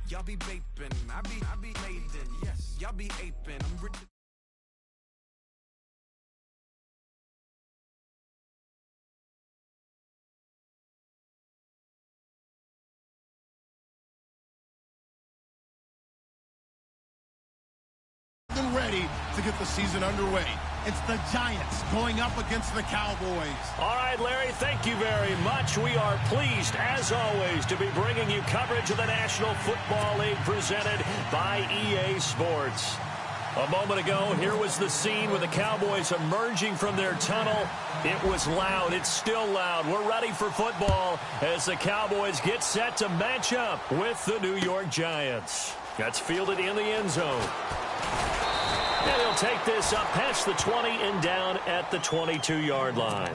Y'all be vaping, I be laden. Yes, y'all be aping. I'm rich. Ready to get the season underway. It's the Giants going up against the Cowboys. All right, Larry, thank you very much. We are pleased, as always, to be bringing you coverage of the National Football League presented by EA Sports. A moment ago, here was the scene with the Cowboys emerging from their tunnel. It was loud. It's still loud. We're ready for football as the Cowboys get set to match up with the New York Giants. That's fielded in the end zone. And he'll take this up past the 20 and down at the 22-yard line.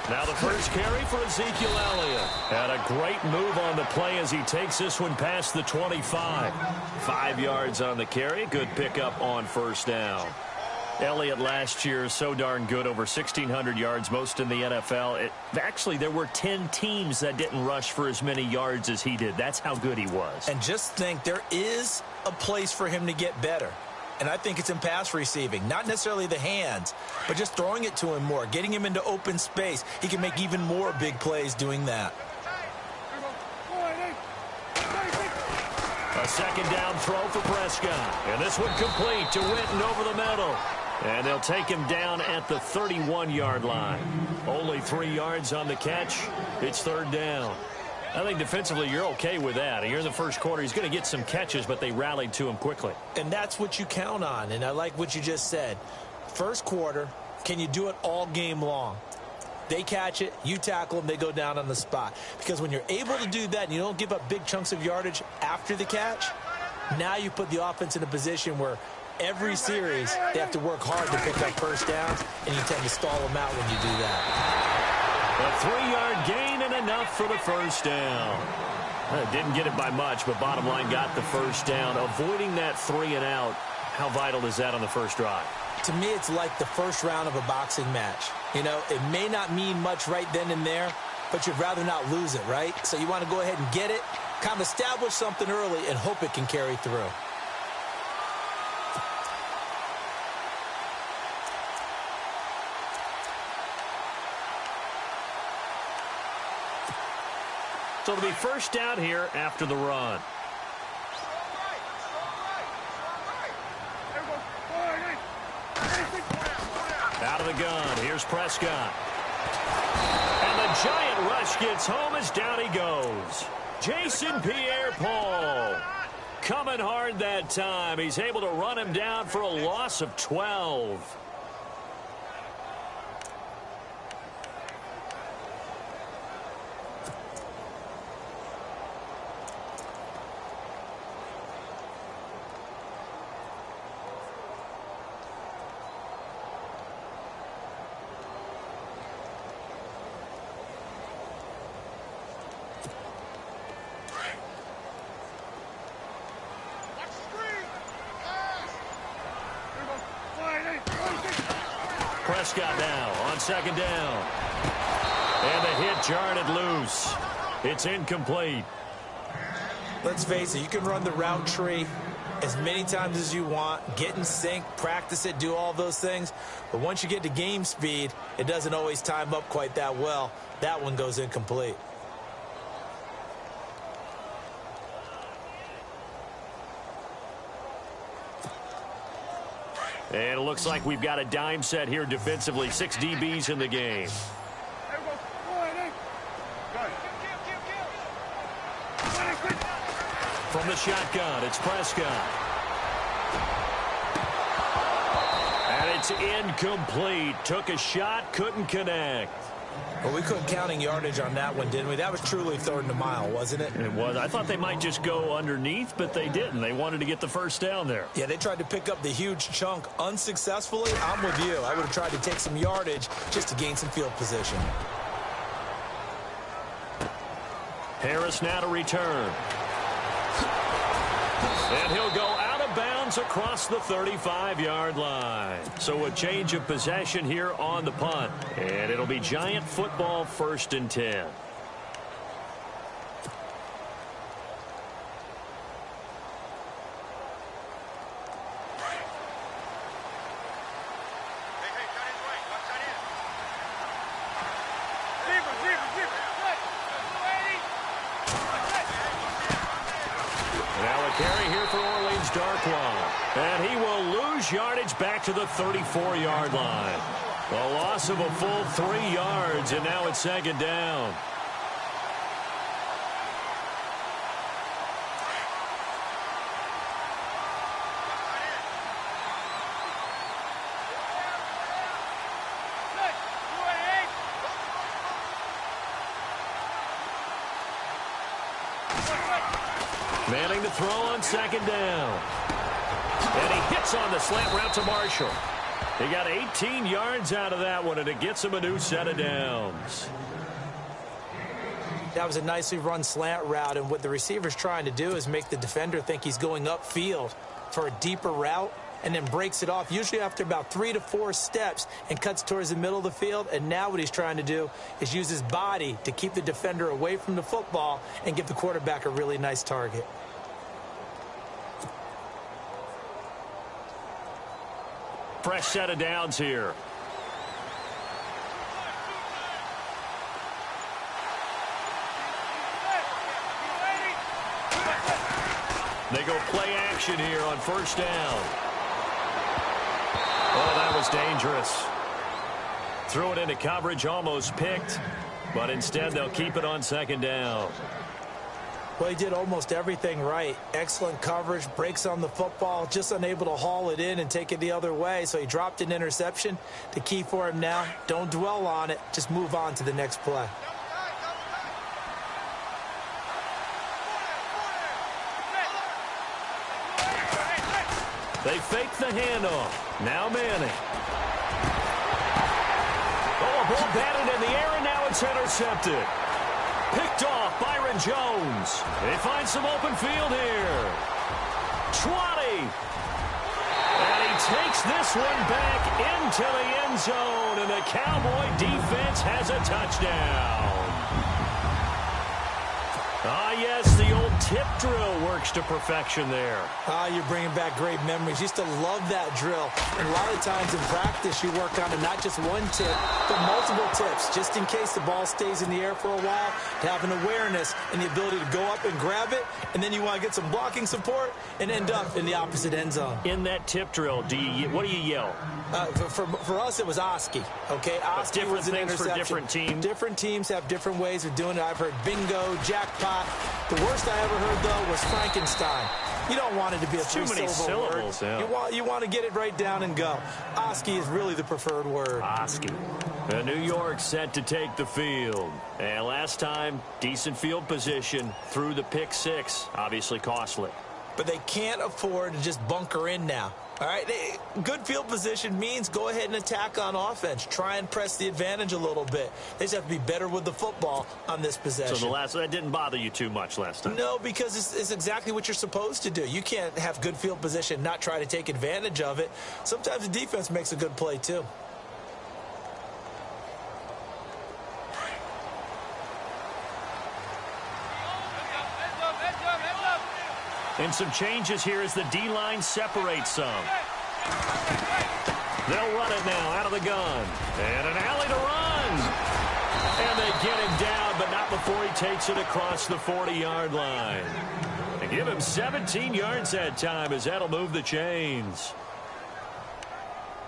Now the first carry for Ezekiel Elliott. And a great move on the play as he takes this one past the 25. 5 yards on the carry. Good pickup on first down. Elliott last year so darn good, over 1,600 yards, most in the NFL. Actually, there were 10 teams that didn't rush for as many yards as he did. That's how good he was. And just think, there is a place for him to get better. And I think it's in pass receiving. Not necessarily the hands, but just throwing it to him more, getting him into open space. He can make even more big plays doing that. A second down throw for Prescott. And this one complete to Witten over the middle. And they'll take him down at the 31-yard line. Only 3 yards on the catch. It's third down. I think defensively you're okay with that. Here in the first quarter, he's going to get some catches, but they rallied to him quickly. And that's what you count on, and I like what you just said. First quarter, can you do it all game long? They catch it, you tackle them, they go down on the spot. Because when you're able to do that and you don't give up big chunks of yardage after the catch, now you put the offense in a position where every series they have to work hard to pick up first downs, and you tend to stall them out when you do that. A 3-yard gain and enough for the first down. Didn't get it by much, but bottom line got the first down. Avoiding that 3 and out, how vital is that on the first drive? To me, it's like the first round of a boxing match. You know, it may not mean much right then and there, but you'd rather not lose it, right? So you want to go ahead and get it, kind of establish something early, and hope it can carry through. So it'll be first down here after the run. Out of the gun, here's Prescott. And the giant rush gets home as down he goes. Jason Pierre-Paul coming hard that time. He's able to run him down for a loss of 12. Prescott now on second down. And the hit jarred it loose. It's incomplete. Let's face it, you can run the route tree as many times as you want, get in sync, practice it, do all those things. But once you get to game speed, it doesn't always time up quite that well. That one goes incomplete. And it looks like we've got a dime set here defensively. 6 DBs in the game. From the shotgun, it's Prescott. And it's incomplete. Took a shot, couldn't connect. Well, we couldn't counting yardage on that one, didn't we? That was truly 3rd and a mile, wasn't it? It was. I thought they might just go underneath, but they didn't. They wanted to get the first down there. Yeah, they tried to pick up the huge chunk unsuccessfully. I'm with you. I would have tried to take some yardage just to gain some field position. Harris now to return. And he'll go out of bounds across the 35-yard line. So a change of possession here on the punt. And it'll be Giant football 1st and 10. Carry here for Orleans Darkwa. And he will lose yardage back to the 34-yard line. A loss of a full 3 yards, and now it's 2nd down. Manning to throw on 2nd down. And he hits on the slant route to Marshall. He got 18 yards out of that one, and it gets him a new set of downs. That was a nicely run slant route, and what the receiver's trying to do is make the defender think he's going upfield for a deeper route, and then breaks it off, usually after about 3 to 4 steps, and cuts towards the middle of the field. And now what he's trying to do is use his body to keep the defender away from the football and give the quarterback a really nice target. Fresh set of downs here. They go play action here on 1st down. Oh, that was dangerous. Threw it into coverage, almost picked, but instead they'll keep it on 2nd down. Well, he did almost everything right. Excellent coverage, breaks on the football, just unable to haul it in and take it the other way. So he dropped an interception. The key for him now, don't dwell on it. Just move on to the next play. They fake the handoff. Now Manning. Oh, a ball batted in the air, and now it's intercepted. Picked off Byron Jones. They find some open field here. 20. And he takes this one back into the end zone, and the Cowboy defense has a touchdown. Ah, yes, the old tip drill works to perfection there. Ah, you're bringing back great memories. Used to love that drill. And a lot of times in practice, you work on it, not just one tip, but multiple tips, just in case the ball stays in the air for a while, to have an awareness and the ability to go up and grab it, and then you want to get some blocking support and end up in the opposite end zone. In that tip drill, what do you yell? For us, it was Oski. Okay, Oski was an interception. For different teams. Different teams have different ways of doing it. I've heard bingo, jackpot. The worst I ever heard, though, was Frankenstein. You don't want it to be a three-syllable word. Yeah. You want to get it right down and go. Oski is really the preferred word. Oski. New York set to take the field. And last time, decent field position through the pick 6. Obviously costly. But they can't afford to just bunker in now. All right, good field position means go ahead and attack on offense. Try and press the advantage a little bit. They just have to be better with the football on this possession. So that didn't bother you too much last time? No, because it's exactly what you're supposed to do. You can't have good field position, not try to take advantage of it. Sometimes the defense makes a good play, too. And some changes here as the D-line separates some. They'll run it now out of the gun. And an alley to run. And they get him down, but not before he takes it across the 40-yard line. They give him 17 yards that time as that'll move the chains.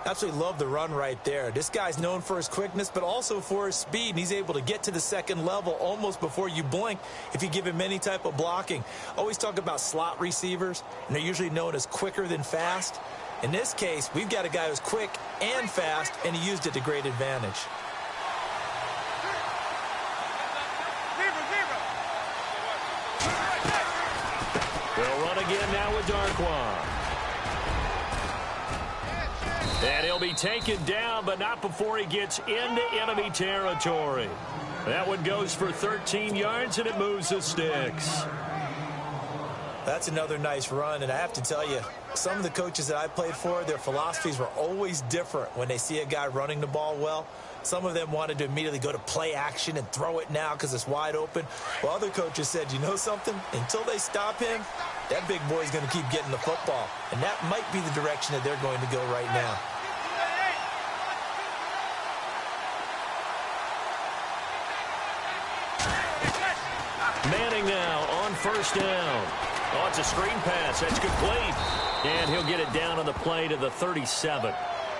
Absolutely love the run right there. This guy's known for his quickness, but also for his speed. And he's able to get to the second level almost before you blink if you give him any type of blocking. Always talk about slot receivers, and they're usually known as quicker than fast. In this case, we've got a guy who's quick and fast, and he used it to great advantage. They'll run again now with Darkwa. And he'll be taken down, but not before he gets into enemy territory. That one goes for 13 yards, and it moves the sticks. That's another nice run, and I have to tell you, some of the coaches that I played for, their philosophies were always different when they see a guy running the ball well. Some of them wanted to immediately go to play action and throw it now because it's wide open. While other coaches said, you know something? Until they stop him, that big boy's going to keep getting the football. And that might be the direction that they're going to go right now. Manning now on first down. Oh, it's a screen pass. That's complete. And he'll get it down on the play to the 37.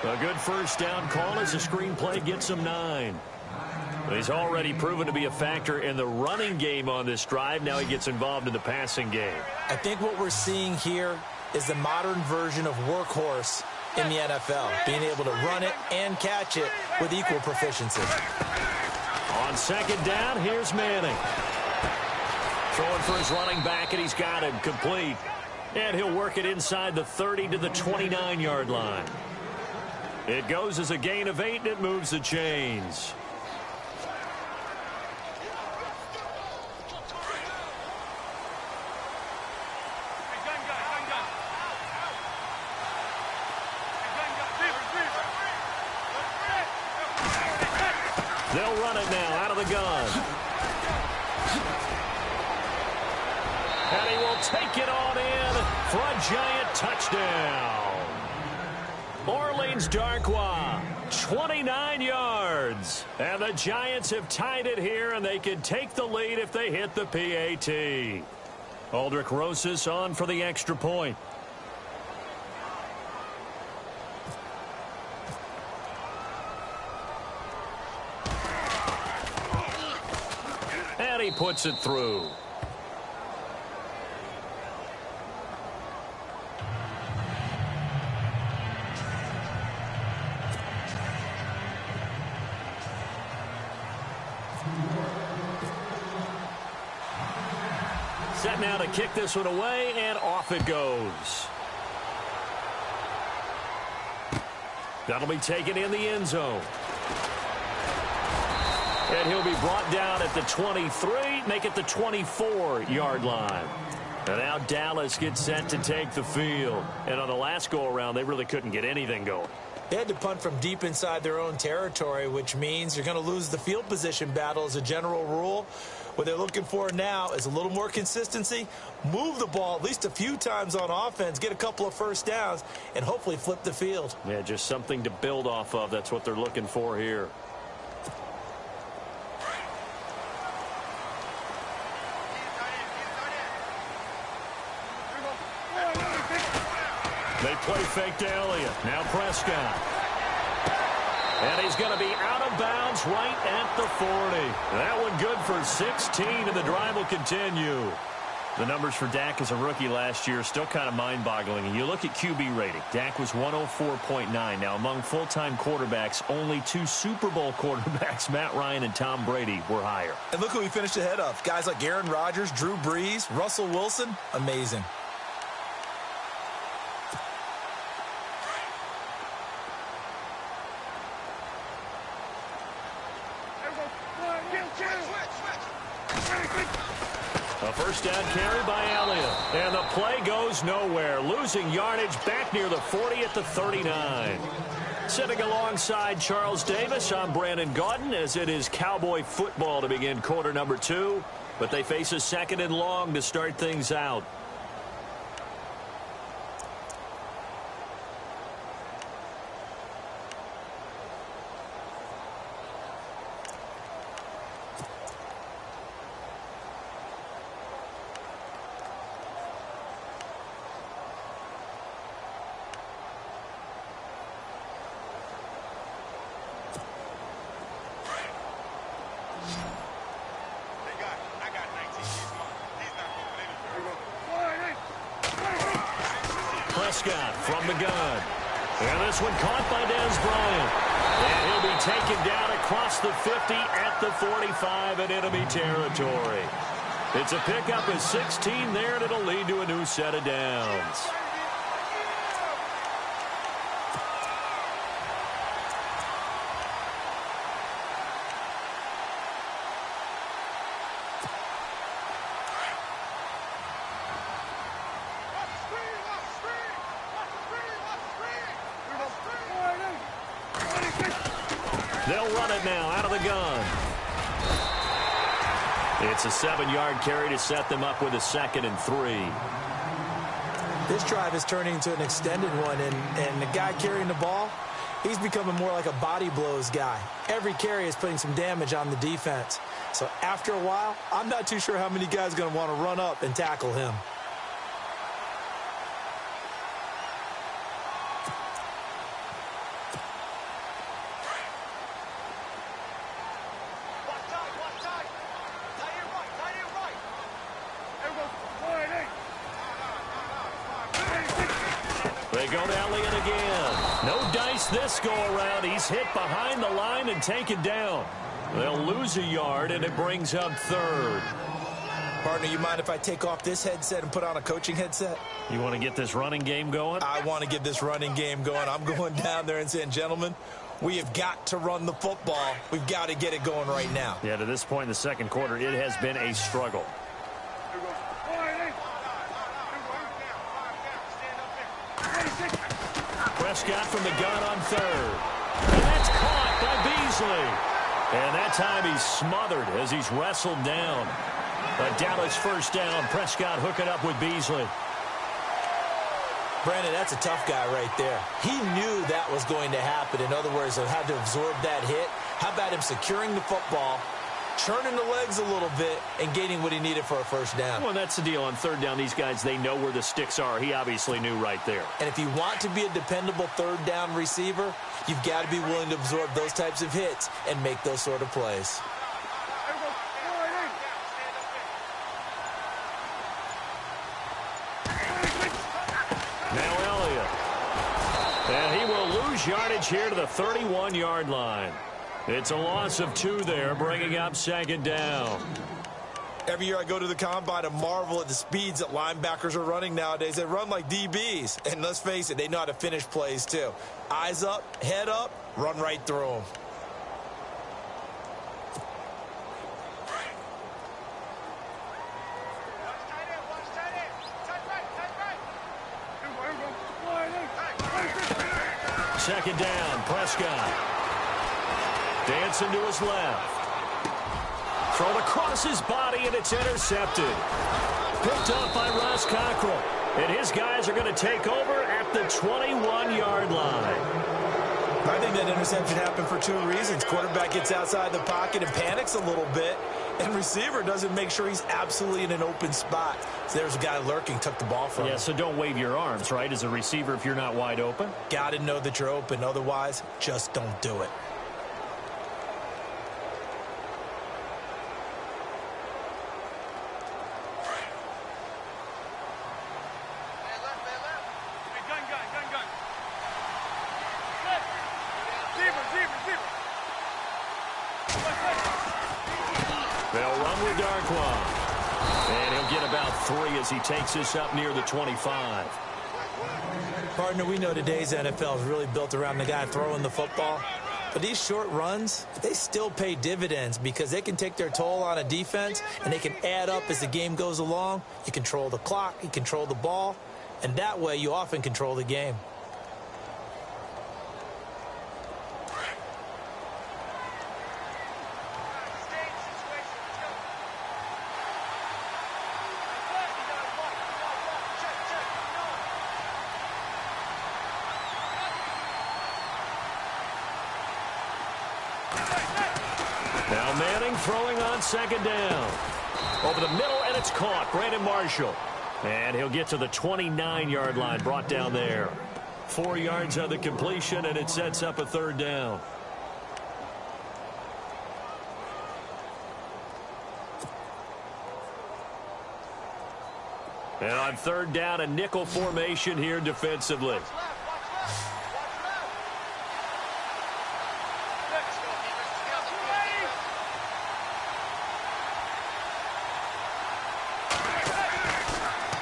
A good first down call as the screen play gets him 9. He's already proven to be a factor in the running game on this drive. Now he gets involved in the passing game. I think what we're seeing here is the modern version of workhorse in the NFL, being able to run it and catch it with equal proficiency. On second down, here's Manning. Throwing for his running back, and he's got him complete. And he'll work it inside the 30 to the 29-yard line. It goes as a gain of 8, and it moves the chains. They'll run it now out of the gun. And he will take it on in for a giant touchdown. Orleans Darkwa, 29 yards. And the Giants have tied it here, and they can take the lead if they hit the PAT. Aldrich Rosas on for the extra point. And he puts it through. Set now to kick this one away, and off it goes. That'll be taken in the end zone. And he'll be brought down at the 23, make it the 24-yard line. And now Dallas gets set to take the field. And on the last go-around, they really couldn't get anything going. They had to punt from deep inside their own territory, which means you're going to lose the field position battle as a general rule. What they're looking for now is a little more consistency, move the ball at least a few times on offense, get a couple of first downs, and hopefully flip the field. Yeah, just something to build off of. That's what they're looking for here. They play fake to Elliott. Now Prescott. And he's going to be out of bounds right at the 40. That one good for 16, and the drive will continue. The numbers for Dak as a rookie last year still kind of mind-boggling. And you look at QB rating. Dak was 104.9. Now, among full-time quarterbacks, only 2 Super Bowl quarterbacks, Matt Ryan and Tom Brady, were higher. And look who he finished ahead of. Guys like Aaron Rodgers, Drew Brees, Russell Wilson. Amazing. A first down carry by Elliott. And the play goes nowhere. Losing yardage back near the 40 at the 39. Sitting alongside Charles Davis, I'm Brandon Gaudin, as it is Cowboy football to begin quarter number 2. But they face a second and long to start things out. Prescott from the gun. And this one caught by Dez Bryant. And he'll be taken down across the 50 at the 45 in enemy territory. It's a pickup of 16 there, and it'll lead to a new set of downs. They'll run it now out of the gun. It's a 7-yard carry to set them up with a 2nd and 3. This drive is turning into an extended one, and the guy carrying the ball, he's becoming more like a body blows guy. Every carry is putting some damage on the defense. So after a while, I'm not too sure how many guys are going to want to run up and tackle him. They go to Elliott again. No dice this go-around. He's hit behind the line and taken down. They'll lose a yard, and it brings up 3rd. Partner, you mind if I take off this headset and put on a coaching headset? You want to get this running game going? I want to get this running game going. I'm going down there and saying, gentlemen, we have got to run the football. We've got to get it going right now. Yeah, to this point in the second quarter, it has been a struggle. Prescott from the gun on 3rd. And that's caught by Beasley. And that time he's smothered as he's wrestled down. A Dallas first down. Prescott hooking up with Beasley. Brandon, that's a tough guy right there. He knew that was going to happen. In other words, he had to absorb that hit. How about him securing the football, churning the legs a little bit, and gaining what he needed for a first down? Well, that's the deal. On 3rd down, these guys, they know where the sticks are. He obviously knew right there. And if you want to be a dependable 3rd down receiver, you've got to be willing to absorb those types of hits and make those sort of plays. Now Elliott. And he will lose yardage here to the 31-yard line. It's a loss of 2 there, bringing up 2nd down. Every year I go to the combine and marvel at the speeds that linebackers are running nowadays. They run like DBs. And let's face it, they know how to finish plays too. Eyes up, head up, run right through them. Second down, Prescott. Dancing to his left. Thrown across his body, and it's intercepted. Picked up by Ross Cockrell. And his guys are going to take over at the 21-yard line. I think that interception happened for 2 reasons. Quarterback gets outside the pocket and panics a little bit. And receiver doesn't make sure he's absolutely in an open spot. So there's a guy lurking, took the ball from him. Yeah, so don't wave your arms, right, as a receiver if you're not wide open. Got to know that you're open. Otherwise, just don't do it. They'll run with Darkwa. And he'll get about 3 as he takes this up near the 25. Partner, we know today's NFL is really built around the guy throwing the football. But these short runs, they still pay dividends because they can take their toll on a defense and they can add up as the game goes along. You control the clock, you control the ball, and that way you often control the game. Now Manning throwing on second down. Over the middle, and it's caught. Brandon Marshall. And he'll get to the 29-yard line, brought down there. 4 yards on the completion, and it sets up a third down. And on third down, a nickel formation here defensively.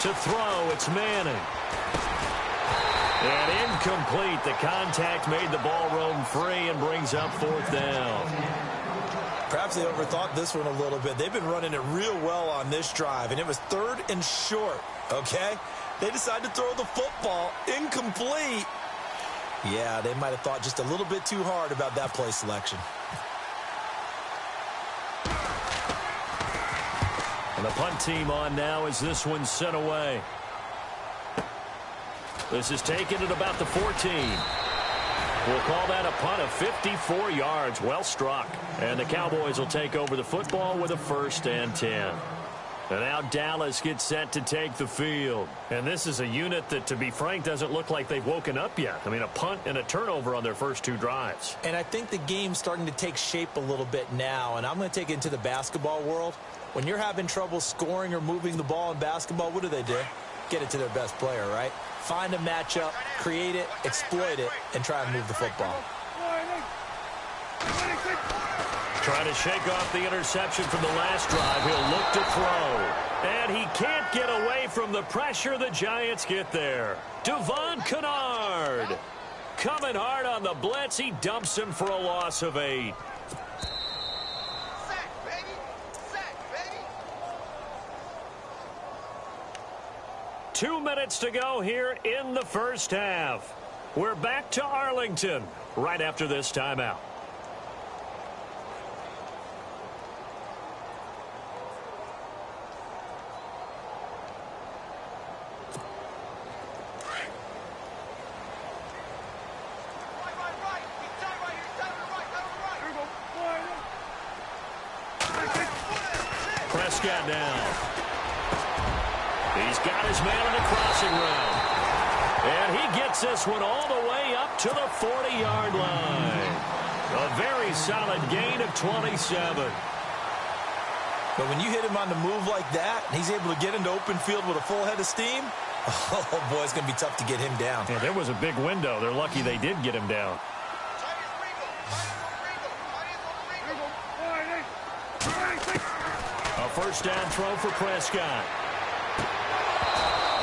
To throw, it's Manning. And incomplete. The contact made the ball roam free and brings up fourth down. Perhaps they overthought this one a little bit. They've been running it real well on this drive, and it was third and short, okay? They decided to throw the football incomplete. Yeah, they might have thought just a little bit too hard about that play selection. And the punt team on now as this one's sent away. This is taken at about the 14. We'll call that a punt of 54 yards. Well struck. And the Cowboys will take over the football with a 1st and 10. And now Dallas gets set to take the field. And this is a unit that, to be frank, doesn't look like they've woken up yet. I mean, a punt and a turnover on their first 2 drives. And I think the game's starting to take shape a little bit now. And I'm going to take it into the basketball world. When you're having trouble scoring or moving the ball in basketball, what do? Get it to their best player, right? Find a matchup, create it, exploit it, and try and move the football. Trying to shake off the interception from the last drive. He'll look to throw. And he can't get away from the pressure. The Giants get there. Devon Kennard coming hard on the blitz. He dumps him for a loss of 8. 2 minutes to go here in the first half. We're back to Arlington right after this timeout. Prescott down. He's got his man on the crossing route. And he gets this one all the way up to the 40-yard line. A very solid gain of 27. But when you hit him on the move like that, he's able to get into open field with a full head of steam, oh, boy, it's going to be tough to get him down. Yeah, there was a big window. They're lucky they did get him down. A first down throw for Prescott.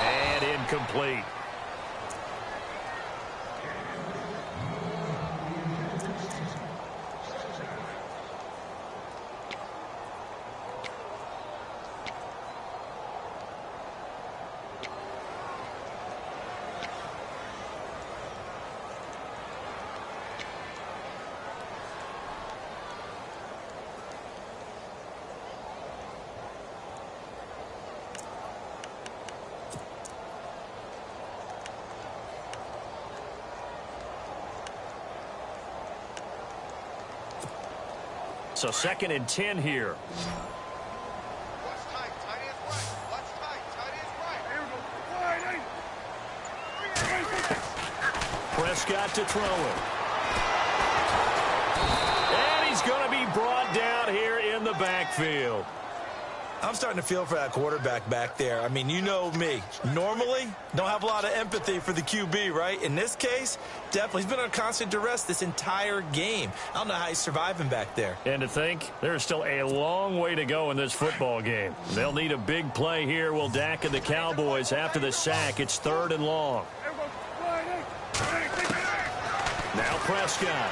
And incomplete. So 2nd and 10 here. Prescott to throw it. And he's going to be brought down here in the backfield. I'm starting to feel for that quarterback back there. I mean, you know me. Normally, don't have a lot of empathy for the QB, right? In this case, definitely. He's been under constant duress this entire game. I don't know how he's surviving back there. And to think, there's still a long way to go in this football game. They'll need a big play here. Will Dak and the Cowboys after the sack. It's 3rd and long. Now Prescott.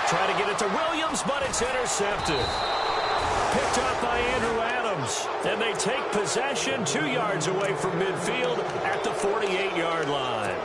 Try to get it to Williams, but it's intercepted. Picked up by Andrew Adams. And they take possession 2 yards away from midfield at the 48-yard line.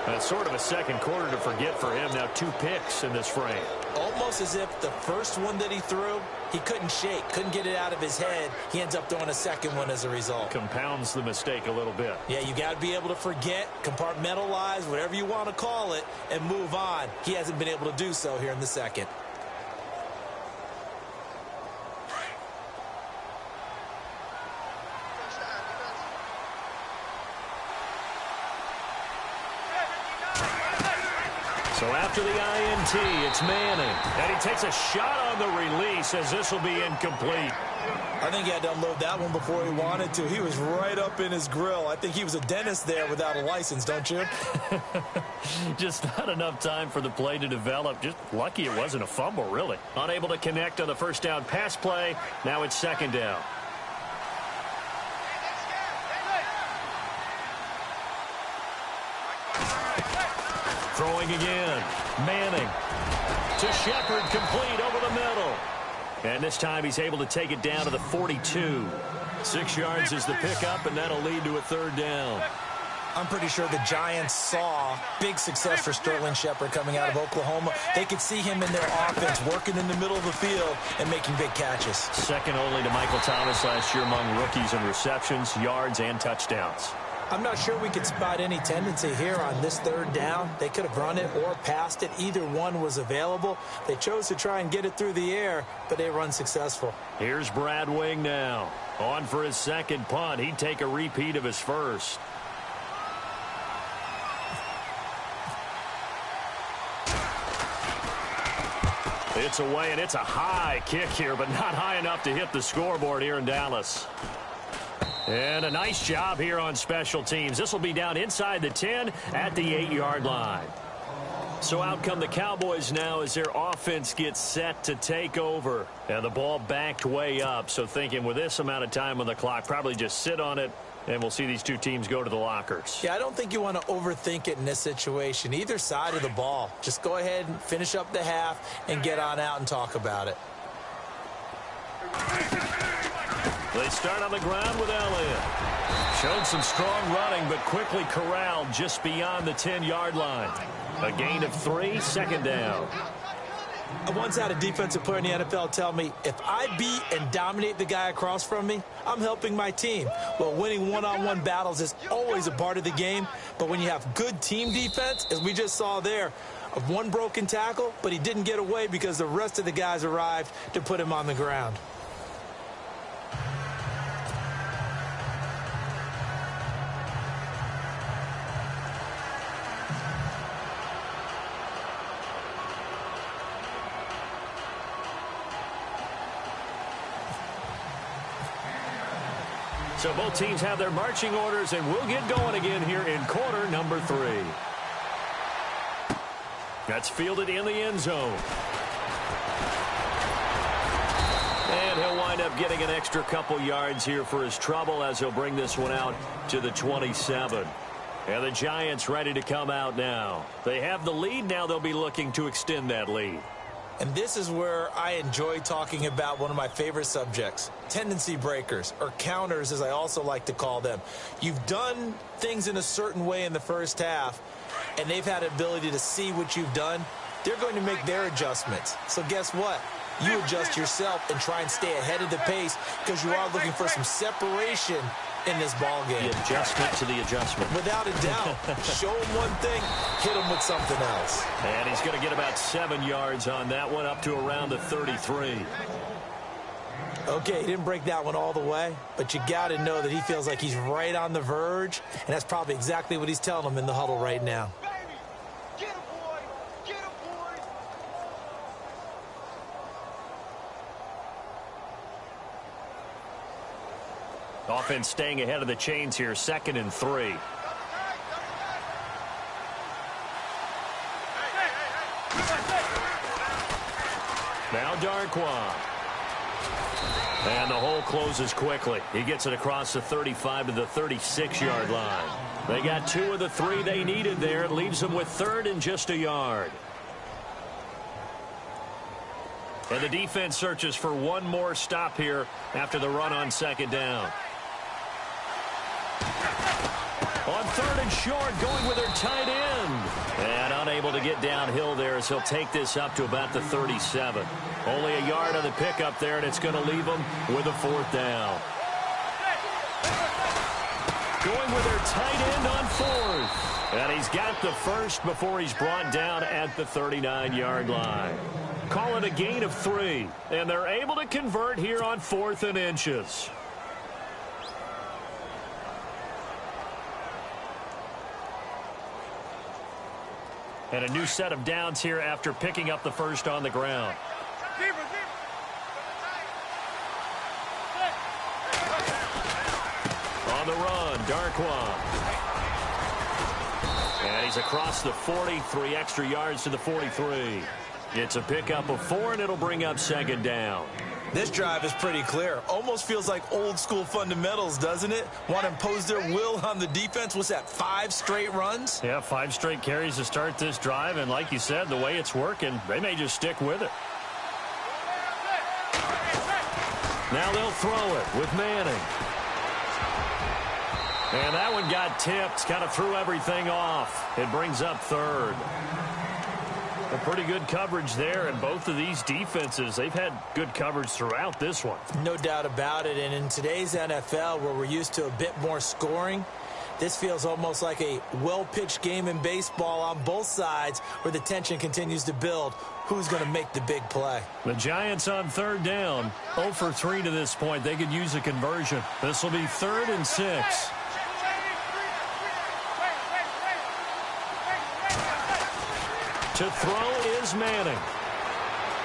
That's sort of a second quarter to forget for him. Now 2 picks in this frame. Almost as if the first one that he threw, he couldn't shake, couldn't get it out of his head. He ends up throwing a second one as a result. Compounds the mistake a little bit. Yeah, you got to be able to forget, compartmentalize, whatever you want to call it, and move on. He hasn't been able to do so here in the second. So after the INT, it's Manning. And he takes a shot on the release as this will be incomplete. I think he had to unload that one before he wanted to. He was right up in his grill. I think he was a dentist there without a license, don't you? Just not enough time for the play to develop. Just lucky it wasn't a fumble, really. Unable to connect on the first down pass play. Now it's second down. Throwing again. Manning to Shepard, complete over the middle. And this time he's able to take it down to the 42. 6 yards is the pickup, and that'll lead to a third down. I'm pretty sure the Giants saw big success for Sterling Shepard coming out of Oklahoma. They could see him in their offense working in the middle of the field and making big catches. Second only to Michael Thomas last year among rookies in receptions, yards, and touchdowns. I'm not sure we could spot any tendency here on this third down. They could have run it or passed it. Either one was available. They chose to try and get it through the air, but they were unsuccessful. Here's Brad Wing now. On for his second punt. He'd take a repeat of his first. It's away, and it's a high kick here, but not high enough to hit the scoreboard here in Dallas. And a nice job here on special teams. This will be down inside the 10 at the 8-yard line. So out come the Cowboys now as their offense gets set to take over. And the ball backed way up. So thinking with this amount of time on the clock, probably just sit on it, and we'll see these two teams go to the lockers. Yeah, I don't think you want to overthink it in this situation. Either side of the ball. Just go ahead and finish up the half and get on out and talk about it. They start on the ground with Elliott. Showed some strong running, but quickly corralled just beyond the 10-yard line. A gain of 3, second down. I once had a defensive player in the NFL tell me, if I beat and dominate the guy across from me, I'm helping my team. Well, winning one-on-one battles is always a part of the game, but when you have good team defense, as we just saw there, of one broken tackle, but he didn't get away because the rest of the guys arrived to put him on the ground. So both teams have their marching orders, and we'll get going again here in quarter number 3. That's fielded in the end zone. And he'll wind up getting an extra couple yards here for his trouble as he'll bring this one out to the 27. And the Giants ready to come out now. They have the lead. Now they'll be looking to extend that lead. And this is where I enjoy talking about one of my favorite subjects, tendency breakers, or counters as I also like to call them. You've done things in a certain way in the first half, and they've had an ability to see what you've done. They're going to make their adjustments. So guess what? You adjust yourself and try and stay ahead of the pace because you are looking for some separation in this ball game. The adjustment to the adjustment. Without a doubt. Show him one thing, hit him with something else. And he's going to get about 7 yards on that one, up to around the 33. Okay, he didn't break that one all the way, but you got to know that he feels like he's right on the verge, and that's probably exactly what he's telling him in the huddle right now. Offense staying ahead of the chains here, 2nd and 3. Now Darquan. And the hole closes quickly. He gets it across the 35 to the 36-yard line. They got 2 of the 3 they needed there. It leaves them with 3rd and just a yard. And the defense searches for one more stop here after the run on 2nd down. On 3rd and short, going with their tight end. And unable to get downhill there as he'll take this up to about the 37. Only a yard on the pickup there, and it's going to leave them with a 4th down. Going with their tight end on 4th. And he's got the first before he's brought down at the 39-yard line. Call it a gain of 3. And they're able to convert here on 4th and inches. And a new set of downs here after picking up the first on the ground. the run. Darkwa. And he's across the 40, 3 extra yards to the 43. It's a pickup of 4, and it'll bring up second down. This drive is pretty clear. Almost feels like old school fundamentals, doesn't it? Want to impose their will on the defense. What's that, 5 straight runs? Yeah, 5 straight carries to start this drive, and like you said, the way it's working, they may just stick with it. Now they'll throw it with Manning. And that one got tipped, kind of threw everything off. It brings up third. A pretty good coverage there, and both of these defenses, they've had good coverage throughout this one. No doubt about it, and in today's NFL, where we're used to a bit more scoring, this feels almost like a well-pitched game in baseball on both sides where the tension continues to build. Who's going to make the big play? The Giants on third down, 0 for 3 to this point. They could use a conversion. This will be 3rd and 6. To throw is Manning.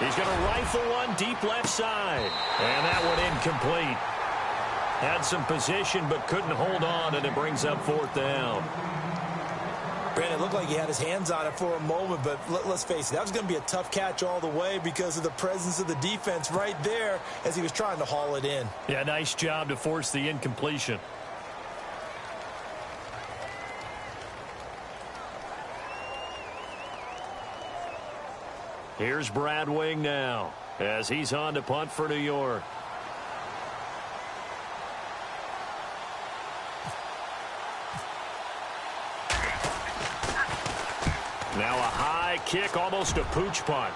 He's going to rifle one deep left side. And that one incomplete. Had some position but couldn't hold on, and it brings up 4th down. Brandon, it looked like he had his hands on it for a moment, but let's face it, that was going to be a tough catch all the way because of the presence of the defense right there as he was trying to haul it in. Yeah, nice job to force the incompletion. Here's Brad Wing now as he's on to punt for New York. Now a high kick, almost a pooch punt.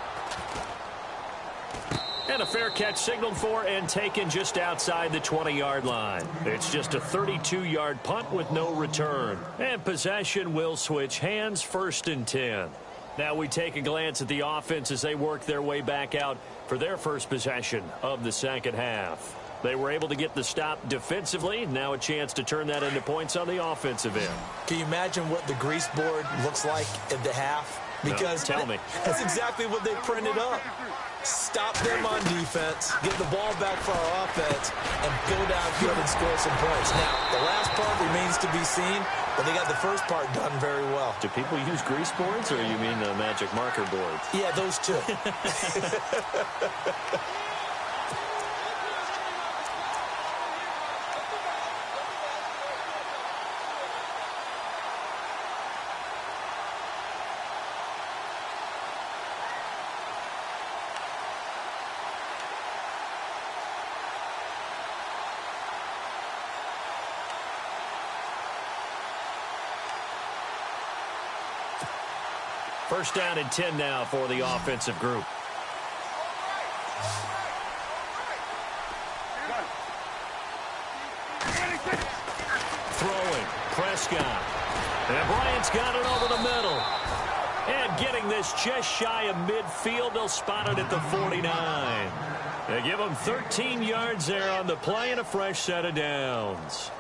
And a fair catch signaled for and taken just outside the 20-yard line. It's just a 32-yard punt with no return. And possession will switch hands, 1st and 10. Now we take a glance at the offense as they work their way back out for their first possession of the second half. They were able to get the stop defensively. Now a chance to turn that into points on the offensive end. Can you imagine what the grease board looks like at the half? Because no, tell me. That's exactly what they printed up. Stop them on defense, get the ball back for our offense, and go downfield and score some points. Now, the last part remains to be seen, but they got the first part done very well. Do people use grease boards, or you mean the magic marker boards? Yeah, those two. First down and 10 now for the offensive group. Throwing, Prescott. And Bryant's got it over the middle. And getting this just shy of midfield, they'll spot it at the 49. They give him 13 yards there on the play and a fresh set of downs.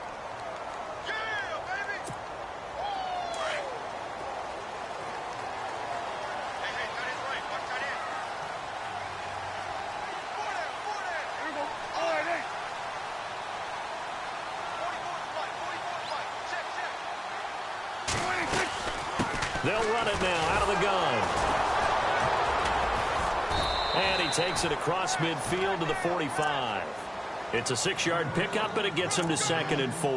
They'll run it now out of the gun. And he takes it across midfield to the 45. It's a 6-yard pickup, and it gets him to 2nd and 4.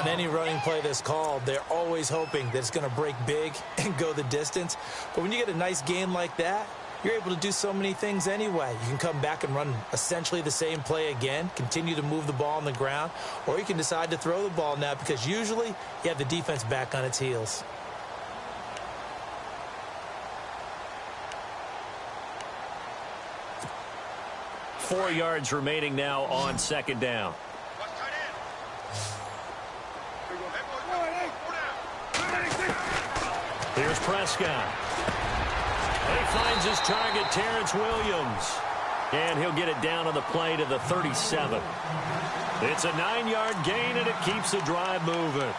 On any running play that's called, they're always hoping that it's going to break big and go the distance. But when you get a nice gain like that, you're able to do so many things anyway. You can come back and run essentially the same play again, continue to move the ball on the ground, or you can decide to throw the ball now because usually you have the defense back on its heels. Four yards remaining now on 2nd down. Here's Prescott. He finds his target, Terrence Williams. And he'll get it down on the play to the 37. It's a 9-yard gain, and it keeps the drive moving.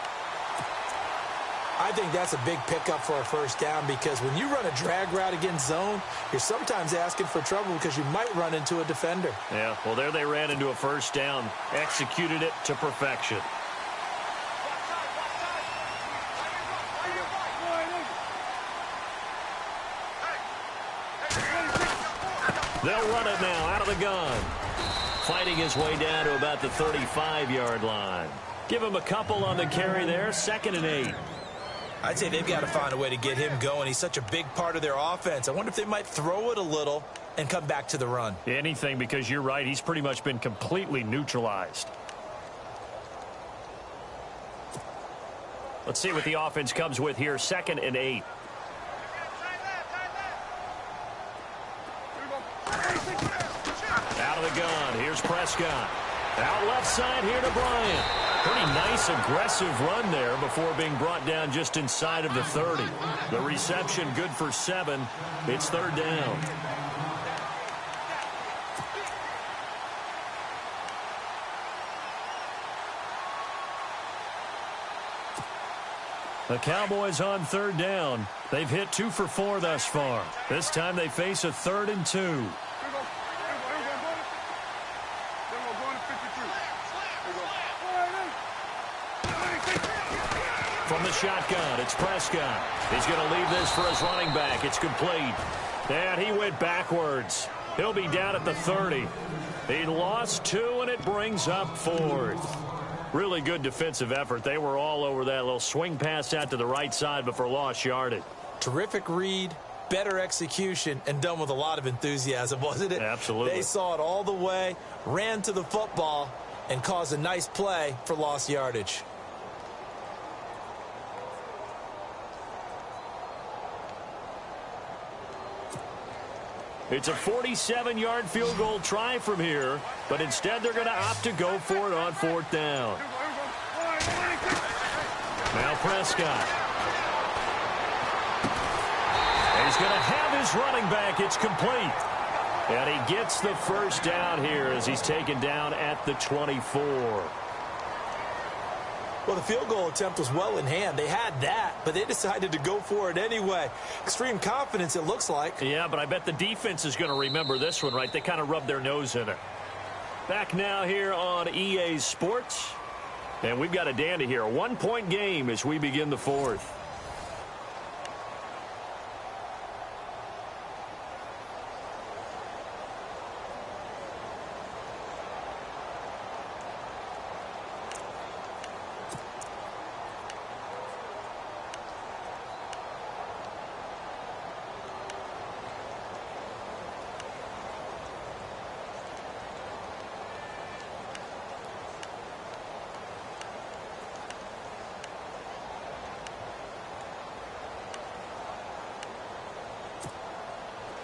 I think that's a big pickup for a first down because when you run a drag route against zone, you're sometimes asking for trouble because you might run into a defender. Yeah, well, there they ran into a first down, executed it to perfection. They'll run it now out of the gun. Fighting his way down to about the 35-yard line. Give him a couple on the carry there, 2nd and 8. I'd say they've got to find a way to get him going. He's such a big part of their offense. I wonder if they might throw it a little and come back to the run. Anything, because you're right. He's pretty much been completely neutralized. Let's see what the offense comes with here, 2nd and 8. Out of the gun. Here's Prescott. Out left side here to Bryant. Pretty nice, aggressive run there before being brought down just inside of the 30. The reception good for 7. It's 3rd down. The Cowboys on 3rd down. They've hit 2 for 4 thus far. This time they face a 3rd and 2. From the shotgun, it's Prescott. He's going to leave this for his running back. It's complete. And he went backwards. He'll be down at the 30. He lost 2, and it brings up 4th. Really good defensive effort. They were all over that little swing pass out to the right side, but for lost yardage. Terrific read, better execution, and done with a lot of enthusiasm, wasn't it? Absolutely. They saw it all the way, ran to the football, and caused a nice play for lost yardage. It's a 47-yard field goal try from here, but instead they're going to opt to go for it on 4th down. Now Prescott. He's going to have his running back. It's complete. And he gets the first down here as he's taken down at the 24. Well, the field goal attempt was well in hand. They had that, but they decided to go for it anyway. Extreme confidence, it looks like. Yeah, but I bet the defense is going to remember this one, right? They kind of rubbed their nose in it. Back now here on EA Sports. And we've got a dandy here. A 1-point game as we begin the 4th.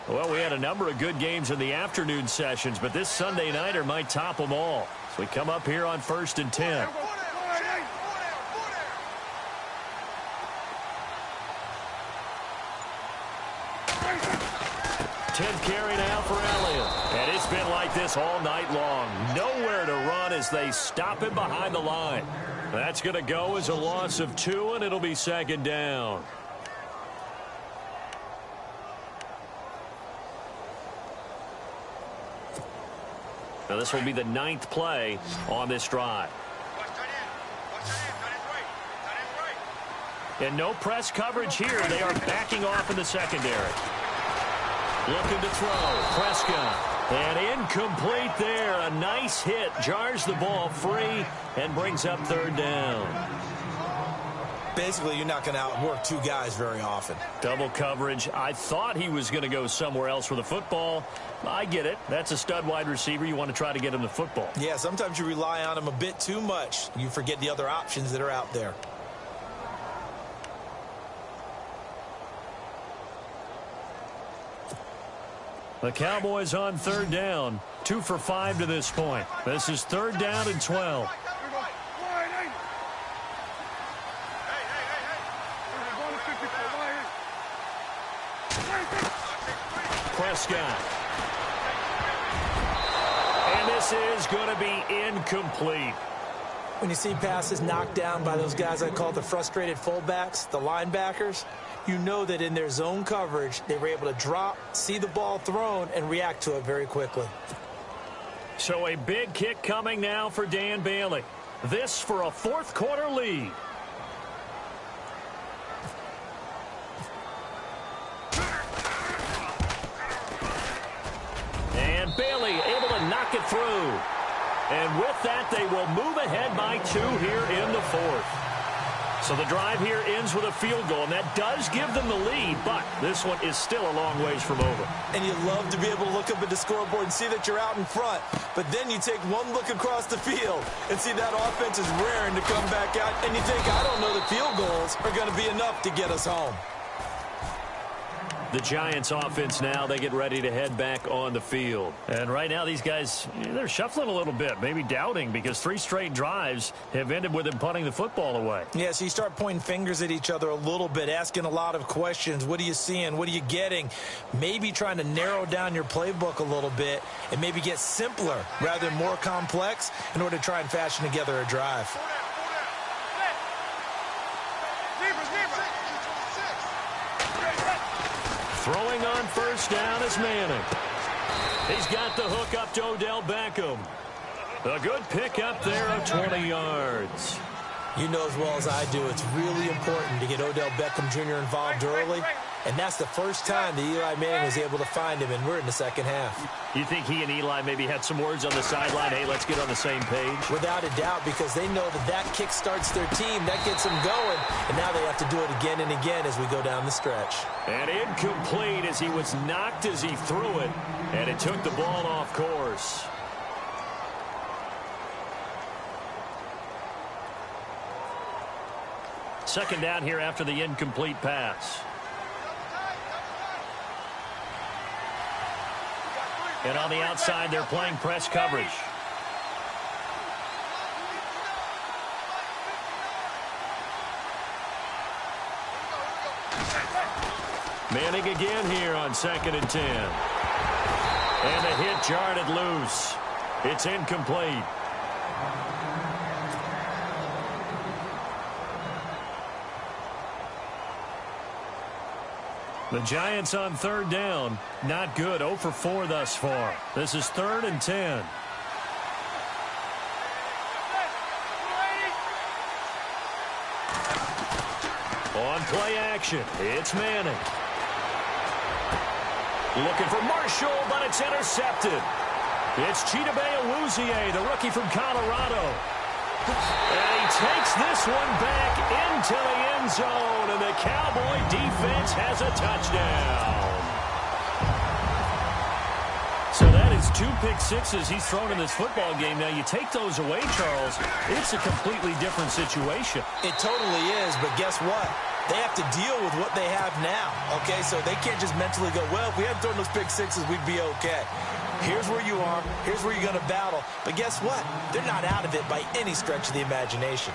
Well, we had a number of good games in the afternoon sessions, but this Sunday nighter might top them all. So we come up here on 1st and 10. 10th carry now for Elliott. And it's been like this all night long. Nowhere to run as they stop him behind the line. That's going to go as a loss of 2, and it'll be 2nd down. Now this will be the 9th play on this drive. And no press coverage here. They are backing off in the secondary. Looking to throw. Prescott. And incomplete there. A nice hit. Jars the ball free and brings up 3rd down. Basically, you're not going to outwork 2 guys very often. Double coverage. I thought he was going to go somewhere else with the football. I get it. That's a stud wide receiver. You want to try to get him the football. Yeah, sometimes you rely on him a bit too much. You forget the other options that are out there. The Cowboys on 3rd down. 2 for 5 to this point. This is 3rd down and 12. Prescott. And this is going to be incomplete. When you see passes knocked down by those guys I call the frustrated fullbacks, the linebackers, you know that in their zone coverage, they were able to drop, see the ball thrown, and react to it very quickly. So a big kick coming now for Dan Bailey. This for a fourth quarter lead. And Bailey able to knock it through. And with that, they will move ahead by 2 here in the fourth. So the drive here ends with a field goal, and that does give them the lead, but this one is still a long ways from over. And you love to be able to look up at the scoreboard and see that you're out in front, but then you take one look across the field and see that offense is raring to come back out, and you think, I don't know, the field goals are going to be enough to get us home. The Giants offense now, they get ready to head back on the field. And right now these guys, they're shuffling a little bit, maybe doubting, because 3 straight drives have ended with them punting the football away. Yeah, so you start pointing fingers at each other a little bit, asking a lot of questions. What are you seeing? What are you getting? Maybe trying to narrow down your playbook a little bit and maybe get simpler rather than more complex in order to try and fashion together a drive. Throwing on first down is Manning. He's got the hook up to Odell Beckham. A good pickup there of 20 yards. You know as well as I do, it's really important to get Odell Beckham Jr. involved early, and that's the first time that Eli Manning was able to find him, and we're in the second half. You think he and Eli maybe had some words on the sideline, hey, let's get on the same page? Without a doubt, because they know that that kick starts their team, that gets them going, and now they have to do it again and again as we go down the stretch. And incomplete as he was knocked as he threw it, and it took the ball off course. Second down here after the incomplete pass. And on the outside, they're playing press coverage. Manning again here on 2nd and 10. And the hit jarred it loose. It's incomplete. The Giants on 3rd down. Not good. 0 for 4 thus far. This is 3rd and 10. On play action, it's Manning. Looking for Marshall, but it's intercepted. It's Chidobe Awuzie, the rookie from Colorado. And he takes this one back into the end zone, and the Cowboy defense has a touchdown. So that is 2 pick sixes he's thrown in this football game. Now, you take those away, Charles, it's a completely different situation. It totally is, but guess what? They have to deal with what they have now, okay? So they can't just mentally go, well, if we hadn't thrown those pick sixes, we'd be okay. Here's where you are. Here's where you're going to battle. But guess what? They're not out of it by any stretch of the imagination.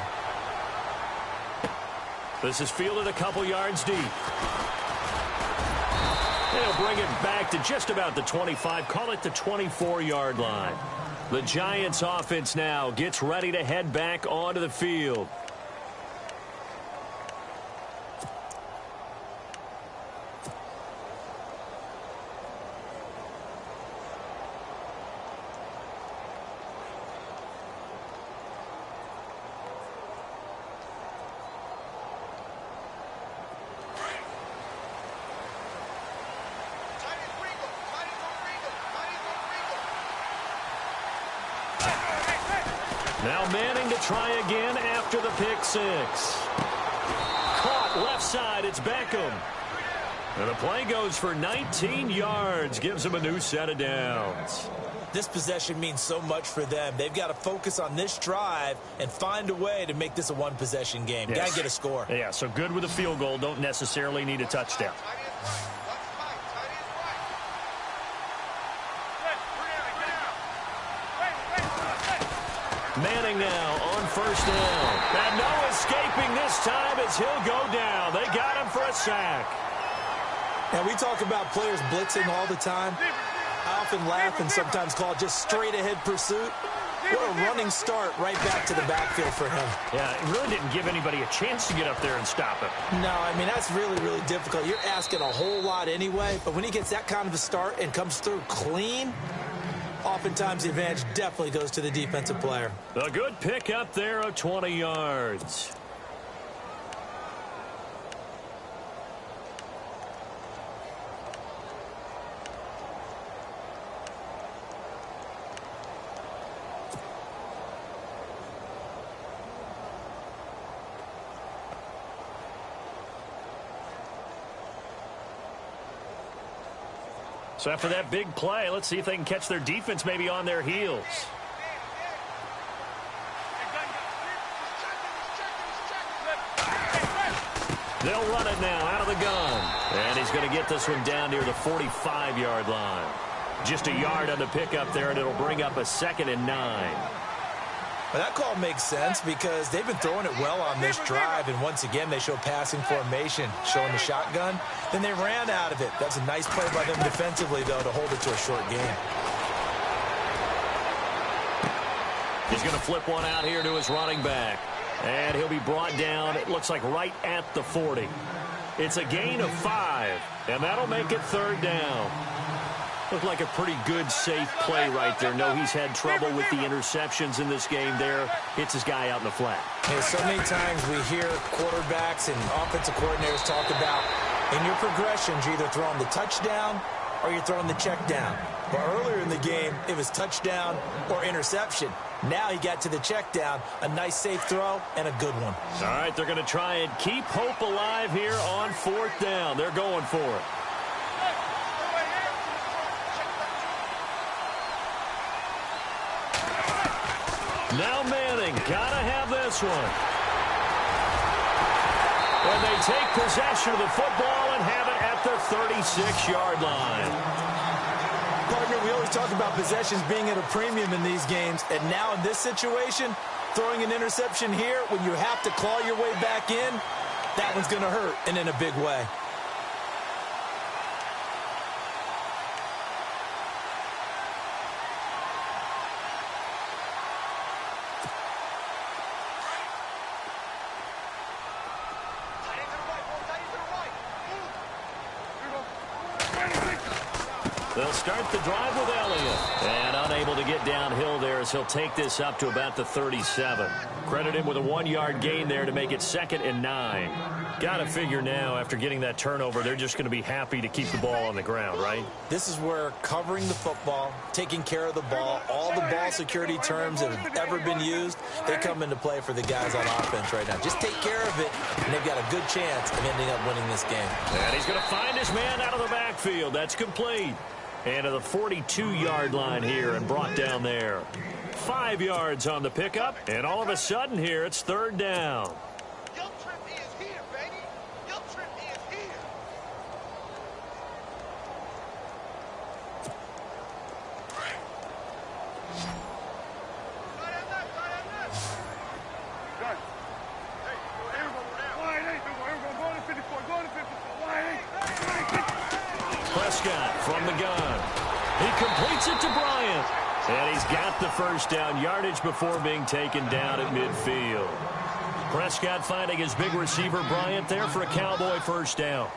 This is fielded a couple yards deep. They'll bring it back to just about the 25. Call it the 24-yard line. The Giants offense now gets ready to head back onto the field. Now Manning to try again after the pick six. Caught left side, it's Beckham. And the play goes for 19 yards, gives him a new set of downs. This possession means so much for them. They've got to focus on this drive and find a way to make this a one-possession game. Yes. Got to get a score. Yeah, so good with a field goal. Don't necessarily need a touchdown. Manning now on first down. And no escaping this time as he'll go down. They got him for a sack. And we talk about players blitzing all the time. I often laugh and sometimes call it just straight-ahead pursuit. What a running start right back to the backfield for him. Yeah, it really didn't give anybody a chance to get up there and stop him. No, I mean, that's really, really difficult. You're asking a whole lot anyway, but when he gets that kind of a start and comes through clean, oftentimes the advantage definitely goes to the defensive player. A good pick up there of 20 yards. So after that big play, let's see if they can catch their defense maybe on their heels. They'll run it now out of the gun. And he's going to get this one down near the 45-yard line. Just a yard on the pickup there, and it'll bring up a 2nd and 9. Well, that call makes sense because they've been throwing it well on this drive, and once again they show passing formation, showing the shotgun. Then they ran out of it. That's a nice play by them defensively, though, to hold it to a short game. He's going to flip one out here to his running back. And he'll be brought down, it looks like right at the 40. It's a gain of 5, and that'll make it 3rd down. Looked like a pretty good, safe play right there. No, he's had trouble with the interceptions in this game there. Hits his guy out in the flat. Yeah, so many times we hear quarterbacks and offensive coordinators talk about in your progressions, you're either throwing the touchdown or you're throwing the check down. But earlier in the game, it was touchdown or interception. Now he got to the check down, a nice safe throw, and a good one. All right, they're going to try and keep hope alive here on 4th down. They're going for it. Now Manning, gotta have this one. And they take possession of the football and have it at the 36-yard line. Partner, we always talk about possessions being at a premium in these games, and now in this situation, throwing an interception here when you have to claw your way back in, that one's going to hurt, and in a big way. They'll start the drive with Elliott. And unable to get downhill there as he'll take this up to about the 37. Credit him with a 1-yard gain there to make it 2nd and 9. Got to figure now, after getting that turnover, they're just going to be happy to keep the ball on the ground, right? This is where covering the football, taking care of the ball, all the ball security terms that have ever been used, they come into play for the guys on offense right now. Just take care of it, and they've got a good chance of ending up winning this game. And he's going to find his man out of the backfield. That's complete. And to the 42-yard line here and brought down there. 5 yards on the pickup, and all of a sudden here it's 3rd down. Your trip is here, baby. Your trip is here. Prescott from the gun. He completes it to Bryant. And he's got the 1st down yardage before being taken down at midfield. Prescott finding his big receiver Bryant there for a Cowboy 1st down.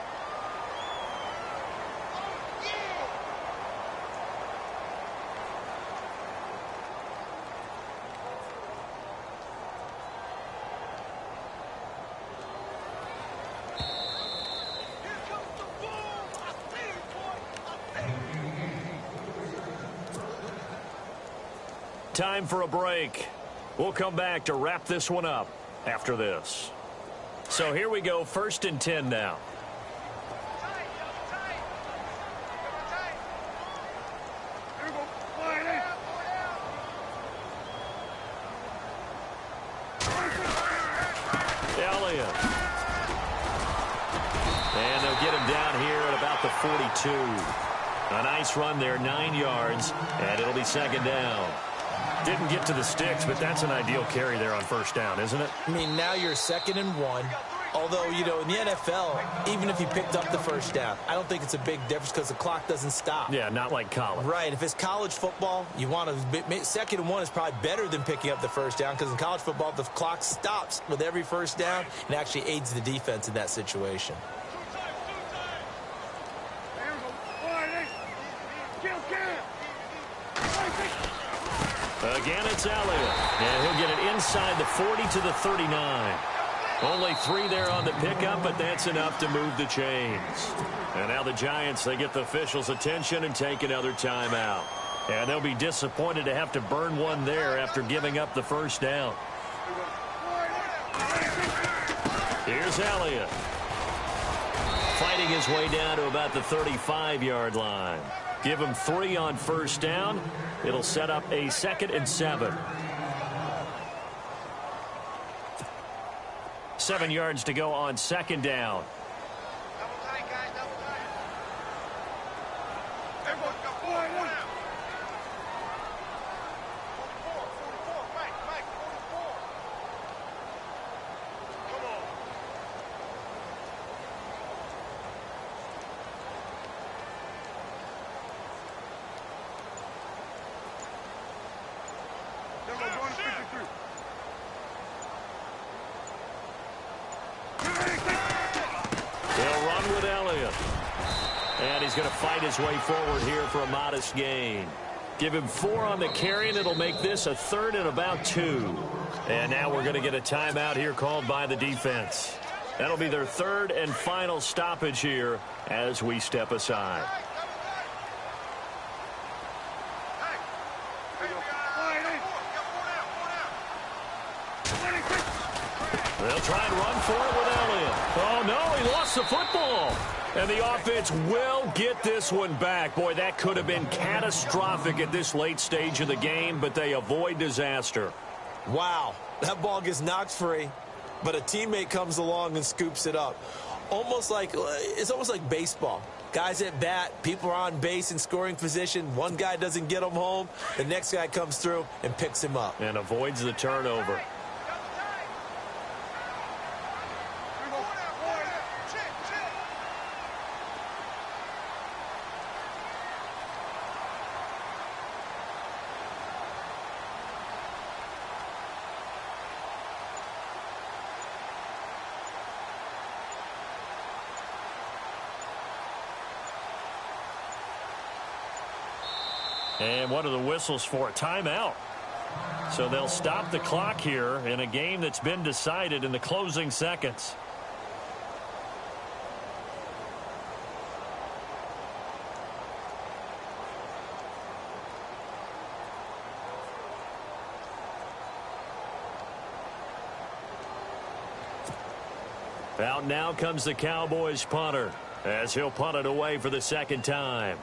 Time for a break. We'll come back to wrap this one up after this. So here we go, 1st and 10 now. Elliott. And they'll get him down here at about the 42. A nice run there, 9 yards, and it'll be 2nd down. Didn't get to the sticks, but that's an ideal carry there on 1st down, isn't it? I mean, now you're 2nd and 1. Although, you know, in the NFL, even if he picked up the first down, I don't think it's a big difference because the clock doesn't stop. Yeah, not like college. Right. If it's college football, you want to second and one is probably better than picking up the first down because in college football, the clock stops with every first down and actually aids the defense in that situation. Again, it's Elliott. And he'll get it inside the 40 to the 39. Only 3 there on the pickup, but that's enough to move the chains. And now the Giants, they get the officials' attention and take another timeout. And they'll be disappointed to have to burn one there after giving up the first down. Here's Elliott. Fighting his way down to about the 35-yard line. Give him 3 on first down. It'll set up a 2nd and 7. 7 yards to go on 2nd down. Double tight, guys, double tight. Everyone go 44 now. 44, Mike, 44. Come on. They're going to 53. They'll run with Elliott. And he's going to fight his way forward here for a modest gain. Give him 4 on the carry, and it'll make this a 3rd and about 2. And now we're going to get a timeout here called by the defense. That'll be their 3rd and final stoppage here as we step aside. They'll try and run for it with Elliott. Oh, no, he lost the football. And the offense will get this one back. Boy, that could have been catastrophic at this late stage of the game, but they avoid disaster. Wow, that ball gets knocked free, but a teammate comes along and scoops it up. It's almost like baseball. Guys at bat, people are on base in scoring position. One guy doesn't get him home. The next guy comes through and picks him up. And avoids the turnover. And one of the whistles for a timeout. So they'll stop the clock here in a game that's been decided in the closing seconds. Out now comes the Cowboys punter as he'll punt it away for the 2nd time.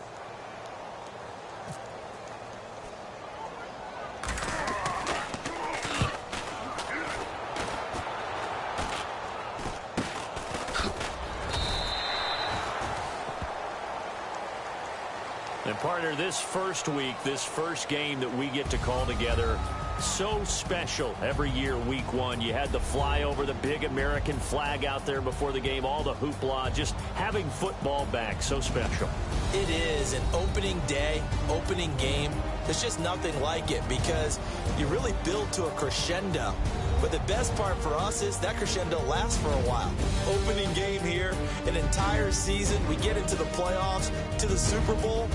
And partner, this first week, this first game that we get to call together, so special every year, week 1. You had the flyover, the big American flag out there before the game, all the hoopla, just having football back, so special. It is an opening day, opening game. There's just nothing like it because you really build to a crescendo. But the best part for us is that crescendo lasts for a while. Opening game here, an entire season. We get into the playoffs, to the Super Bowl.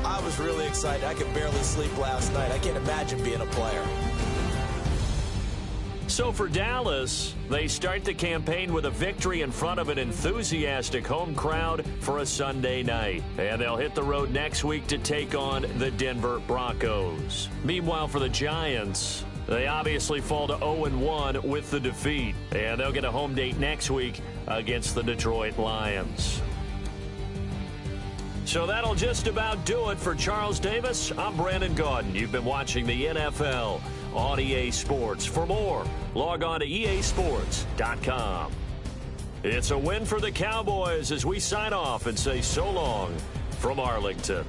I was really excited. I could barely sleep last night. I can't imagine being a player. So for Dallas, they start the campaign with a victory in front of an enthusiastic home crowd for a Sunday night. And they'll hit the road next week to take on the Denver Broncos. Meanwhile, for the Giants, they obviously fall to 0-1 with the defeat. And they'll get a home date next week against the Detroit Lions. So that'll just about do it for Charles Davis. I'm Brandon Gaudin. You've been watching the NFL on EA Sports. For more, log on to easports.com. It's a win for the Cowboys as we sign off and say so long from Arlington.